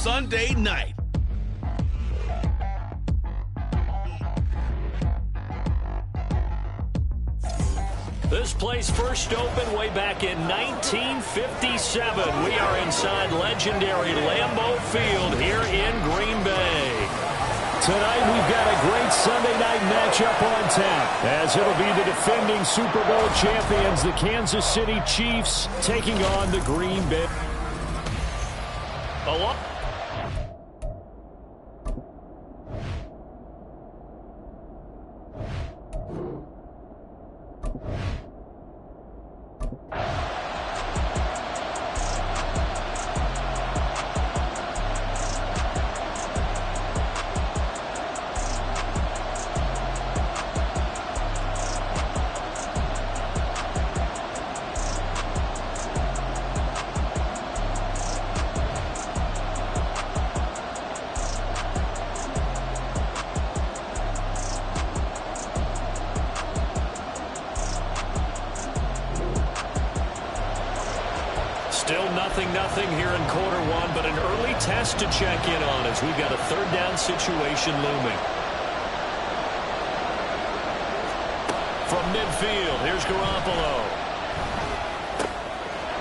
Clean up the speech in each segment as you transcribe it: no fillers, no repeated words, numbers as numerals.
Sunday night. This place first opened way back in 1957. We are inside legendary Lambeau Field here in Green Bay. Tonight we've got a great Sunday night matchup on tap, as it'll be the defending Super Bowl champions, the Kansas City Chiefs, taking on the Green Bay. Still nothing here in quarter one, but an early test to check in on as we've got a third down situation looming. From midfield, here's Garoppolo.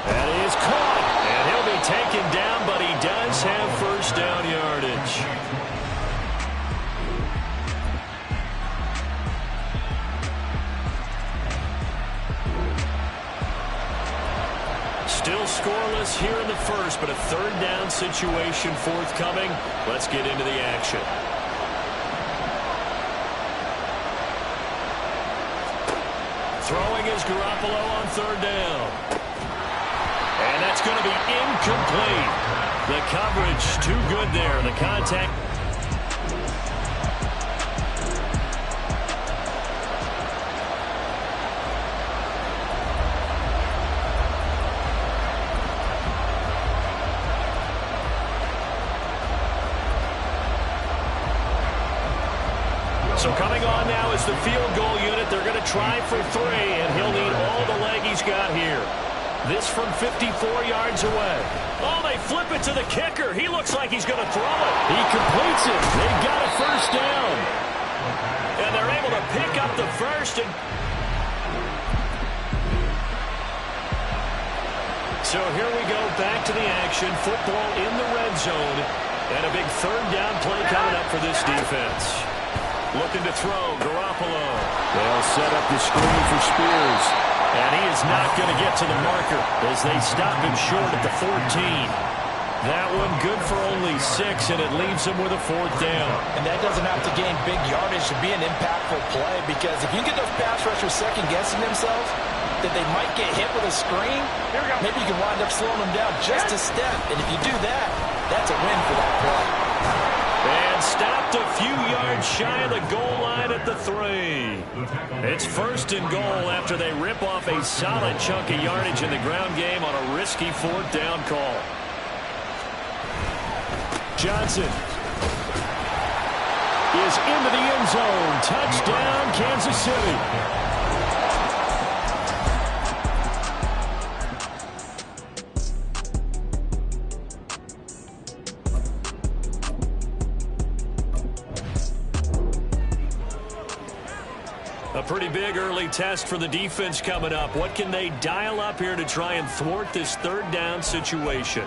That is caught, and he'll be taken down, but he does have first down yardage. Still scoreless here in the first, but a third down situation forthcoming. Let's get into the action. Throwing is Garoppolo on third down. And that's going to be incomplete. The coverage too good there. The contact. So coming on now is the field goal unit. They're going to try for three, and he'll need all the leg he's got here. This from 54 yards away. Oh, they flip it to the kicker. He looks like he's going to throw it. He completes it. They've got a first down. And they're able to pick up the first. So here we go, back to the action. Football in the red zone. And a big third down play coming up for this defense. Looking to throw, Garoppolo. They'll set up the screen for Spears. And he is not going to get to the marker as they stop him short at the 14. That one good for only 6, and it leaves him with a fourth down. And that doesn't have to gain big yardage to be an impactful play, because if you get those pass rushers second-guessing themselves, that they might get hit with a screen, maybe you can wind up slowing them down just a step. And if you do that, that's a win for that play. And stopped a few yards shy of the goal line at the 3. It's first and goal after they rip off a solid chunk of yardage in the ground game on a risky fourth down call. Johnson is into the end zone. Touchdown, Kansas City. A pretty big early test for the defense coming up. What can they dial up here to try and thwart this third down situation?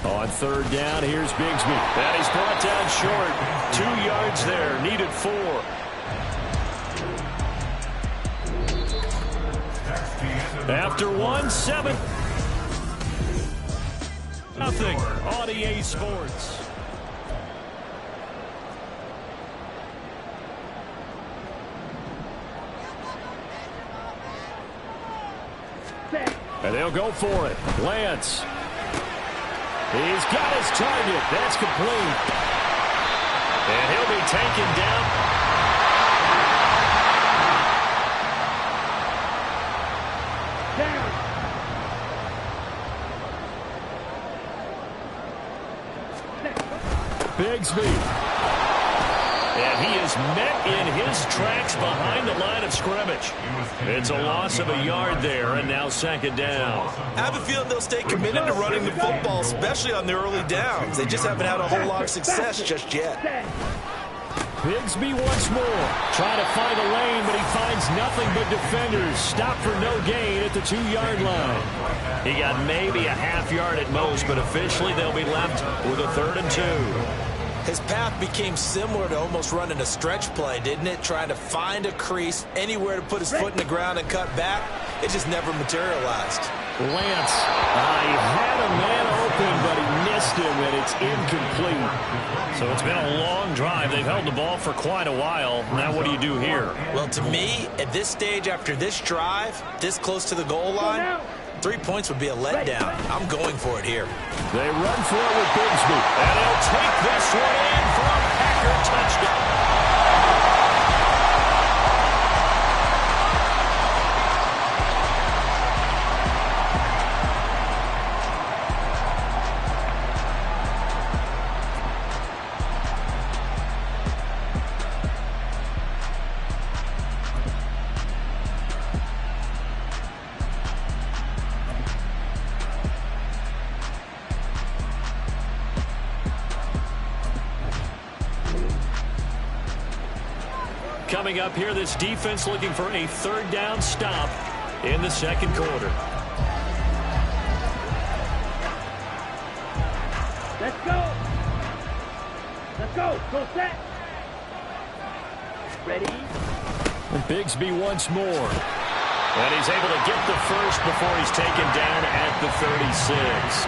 On third down, here's Bigsby. That is brought down short. 2 yards there, needed 4. After 1-7. Nothing on EA Sports. And they'll go for it. Lance. He's got his target. That's complete. And he'll be taken down. Big Bigsby. And he is met in his tracks behind the line of scrimmage. It's a loss of a yard there, and now second down. I have a feeling they'll stay committed to running the football, especially on the early downs. They just haven't had a whole lot of success just yet. Bigsby once more. Trying to find a lane, but he finds nothing but defenders. Stop for no gain at the 2-yard line. He got maybe a half yard at most, but officially they'll be left with a 3rd and 2. His path became similar to almost running a stretch play, didn't it? Trying to find a crease, anywhere to put his foot in the ground and cut back. It just never materialized. Lance, he had a man open, but he missed him, and it's incomplete. So it's been a long drive. They've held the ball for quite a while. Now what do you do here? Well, to me, at this stage after this drive, this close to the goal line, 3 points would be a letdown. I'm going for it here. They run for it with Bigsby. And he'll take this one in for a Packer touchdown. Coming up here, this defense looking for a 3rd down stop in the second quarter. Let's go. Let's go. Go set. Ready. And Bigsby once more. And he's able to get the first before he's taken down at the 36.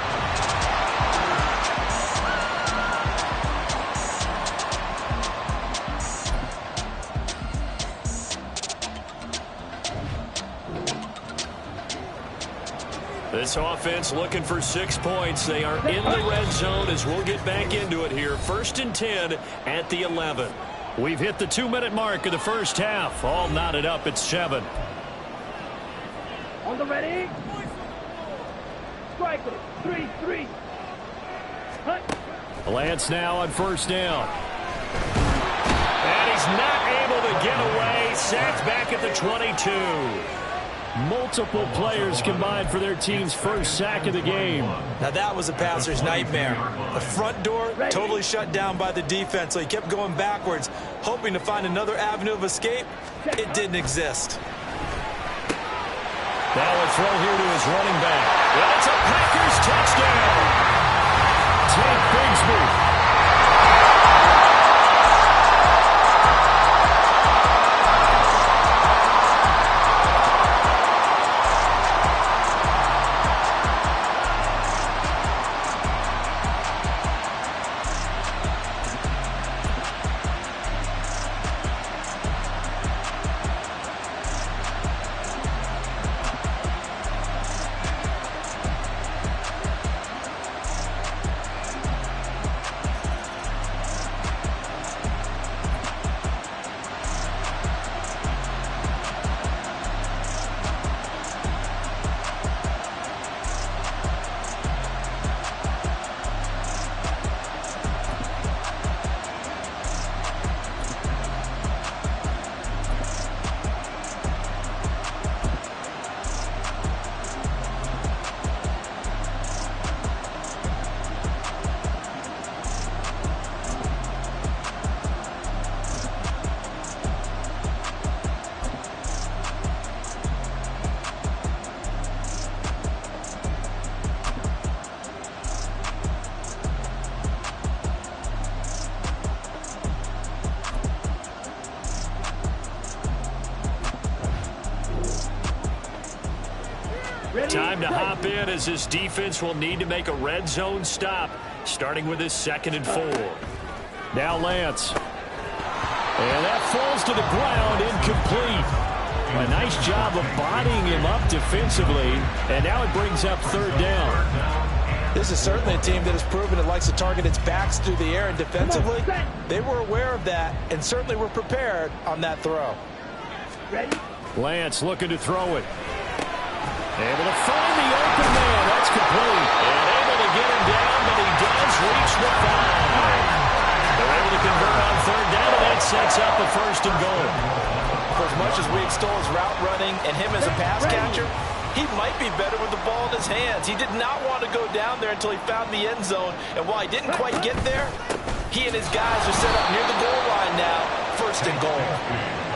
This offense looking for 6 points. They are in the red zone as we'll get back into it here. 1st and 10 at the 11. We've hit the 2-minute mark of the first half. All knotted up at 7. On the ready. Strike it. 3-3. Lance now on 1st down. And he's not able to get away. Sacked back at the 22. Multiple players combined for their team's first sack of the game. Now that was a passer's nightmare. The front door totally shut down by the defense, so he kept going backwards, hoping to find another avenue of escape. It didn't exist. Now a throw here to his running back. And it's a Packers touchdown. Take Bigsby. Time to hop in as this defense will need to make a red zone stop, starting with his 2nd and 4. Now Lance. And that falls to the ground, incomplete. A nice job of bodying him up defensively, and now it brings up 3rd down. This is certainly a team that has proven it likes to target its backs through the air, and defensively, they were aware of that and certainly were prepared on that throw. Ready? Lance looking to throw it. Able to find the open man. That's complete. And able to get him down, but he does reach the 5. sets up a 1st and goal. For as much as we extol his route running and him as a pass catcher, he might be better with the ball in his hands. He did not want to go down there until he found the end zone. And while he didn't quite get there, he and his guys are set up near the goal line now. 1st and goal.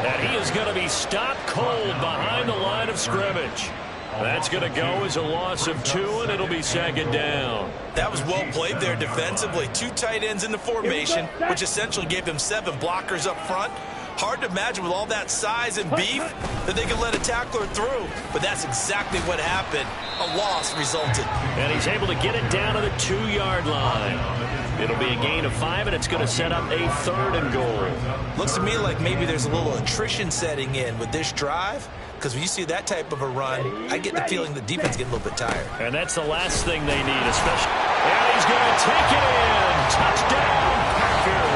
And he is going to be stopped cold behind the line of scrimmage. That's going to go as a loss of 2, and it'll be 2nd down. That was well played there defensively. 2 tight ends in the formation, which essentially gave them 7 blockers up front. Hard to imagine with all that size and beef that they could let a tackler through. But that's exactly what happened. A loss resulted. And he's able to get it down to the 2-yard line. It'll be a gain of 5, and it's going to set up a 3rd and goal. Looks to me like maybe there's a little attrition setting in with this drive. Because when you see that type of a run, I get the feeling the defense getting a little bit tired. And that's the last thing they need, especially. And he's going to take it in. Touchdown, Packers.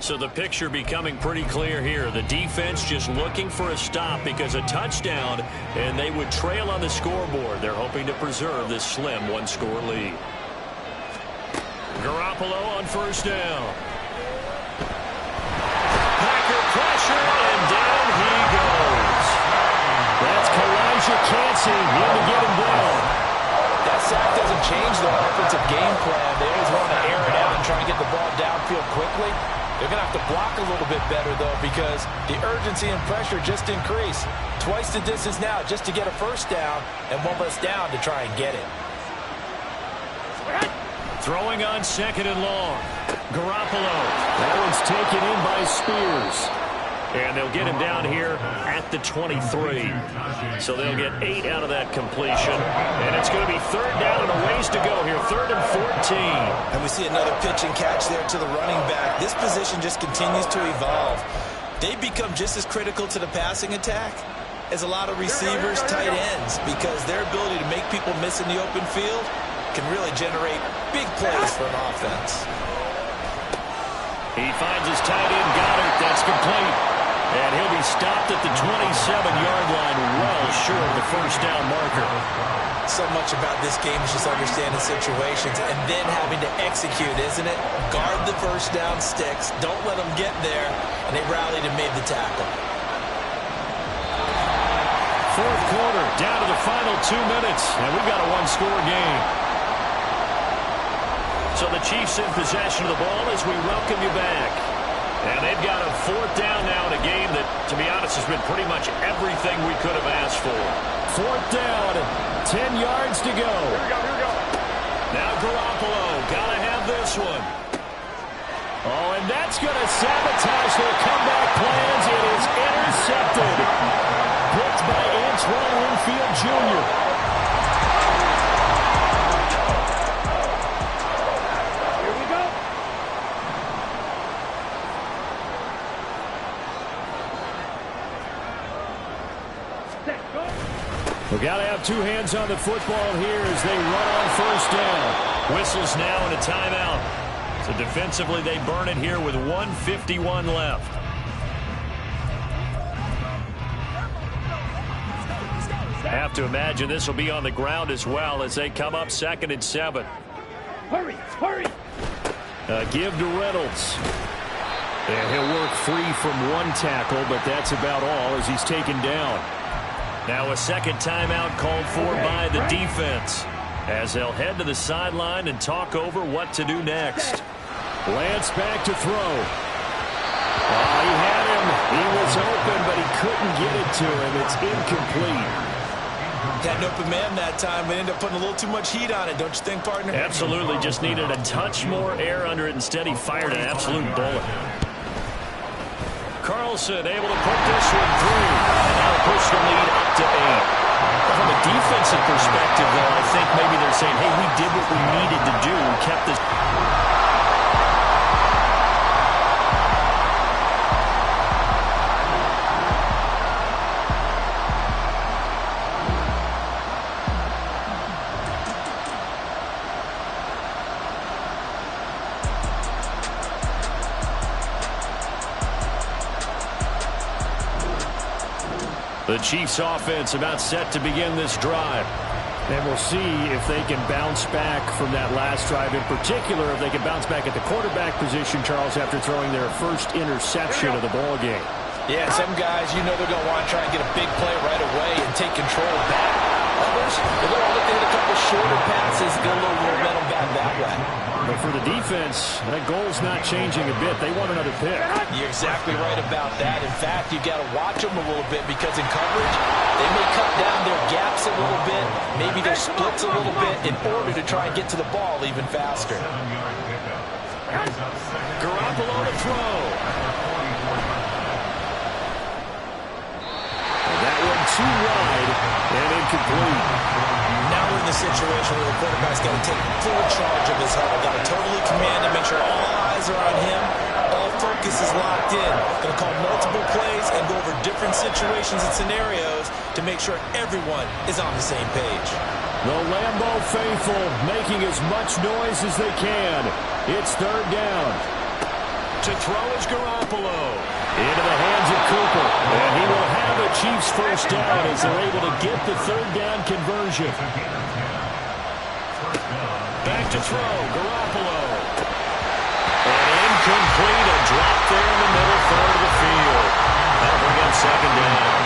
So the picture becoming pretty clear here. The defense just looking for a stop because a touchdown, and they would trail on the scoreboard. They're hoping to preserve this slim 1-score lead. Garoppolo on 1st down. Packer pressure, and down he goes. That's Kalijah Cansey in to get him down. That sack doesn't change the offensive game plan. They always want to air it out and try and get the ball downfield quickly. They're going to have to block a little bit better, though, because the urgency and pressure just increased. Twice the distance now just to get a 1st down, and 1 less down to try and get it. Throwing on 2nd and long. Garoppolo. That one's taken in by Spears. And they'll get him down here at the 23. So they'll get 8 out of that completion. And it's going to be 3rd down and a ways to go here. 3rd and 14. And we see another pitch and catch there to the running back. This position just continues to evolve. They become just as critical to the passing attack as a lot of receivers, tight ends, because their ability to make people miss in the open field can really generate big plays for an offense. He finds his tight end, Goddard. That's complete. And he'll be stopped at the 27-yard line, well short of the 1st down marker. So much about this game is just understanding situations and then having to execute, isn't it? Guard the 1st down sticks. Don't let them get there. And they rallied and made the tackle. 4th quarter, down to the final 2 minutes. And we've got a 1-score game. So the Chiefs in possession of the ball as we welcome you back. And they've got a 4th down now in a game that, to be honest, has been pretty much everything we could have asked for. 4th down, 10 yards to go. Here we go. Now Garoppolo, gotta have this one. Oh, and that's gonna sabotage their comeback plans. It is intercepted. Picked by Antoine Winfield Jr. We've got to have 2 hands on the football here as they run on 1st down. Whistles now and a timeout. So defensively they burn it here with 1:51 left. Have to imagine this will be on the ground as well as they come up 2nd and 7. Hurry. Give to Reynolds. And he'll work free from 1 tackle, but that's about all as he's taken down. Now a 2nd timeout called for by the defense. as they'll head to the sideline and talk over what to do next. Lance back to throw. Oh, he had him. He was open, but he couldn't get it to him. It's incomplete. Had an open man that time, but ended up putting a little too much heat on it, don't you think, partner? Absolutely. Just needed a touch more air under it. Instead, he fired an absolute bullet. Carlson able to put this one through. And now push the lead up to 8. From a defensive perspective, though, I think maybe they're saying, hey, we did what we needed to do and kept this. The Chiefs offense about set to begin this drive. And we'll see if they can bounce back from that last drive. In particular, if they can bounce back at the quarterback position, Charles, after throwing their first interception of the ball game. Yeah, some guys, you know they're going to want to try and get a big play right away and take control back. Others, they're going to look at a couple shorter passes, get a little momentum back that way. But for the defense, that goal's not changing a bit. They want another pick. You're exactly right about that. In fact, you got to watch them a little bit because in coverage, they may cut down their gaps a little bit, maybe their splits a little bit in order to try and get to the ball even faster. Garoppolo to throw. And that one too wide and incomplete. Now we're in the situation where the quarterback's got to take full charge of his huddle. Got to totally command him, make sure all eyes are on him. All focus is locked in. Going to call multiple plays and go over different situations and scenarios to make sure everyone is on the same page. The Lambeau faithful making as much noise as they can. It's third down. To throw is Garoppolo. Into the hands of Cooper. And he will have a Chiefs first down as they're able to get the third down conversion. Back to throw, Garoppolo. And incomplete, a drop there in the middle third of the field. That'll bring up second down.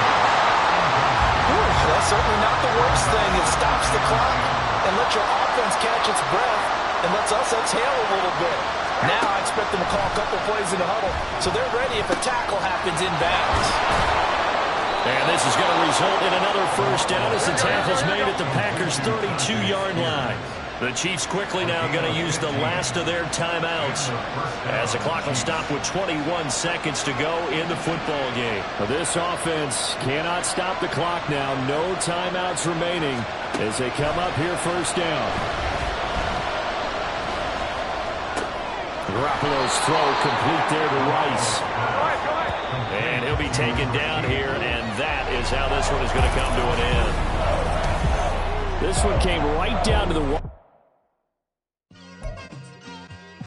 That's certainly not the worst thing. It stops the clock and lets your offense catch its breath and lets us exhale a little bit. Now I expect them to call a couple plays in the huddle so they're ready if a tackle happens inbounds. And this is going to result in another first down as the tackle's made at the Packers' 32-yard line. The Chiefs quickly now going to use the last of their timeouts as the clock will stop with 21 seconds to go in the football game. This offense cannot stop the clock now. No timeouts remaining as they come up here first down. Garoppolo's throw complete there to Rice. And he'll be taken down here, and that is how this one is going to come to an end. This one came right down to the wire.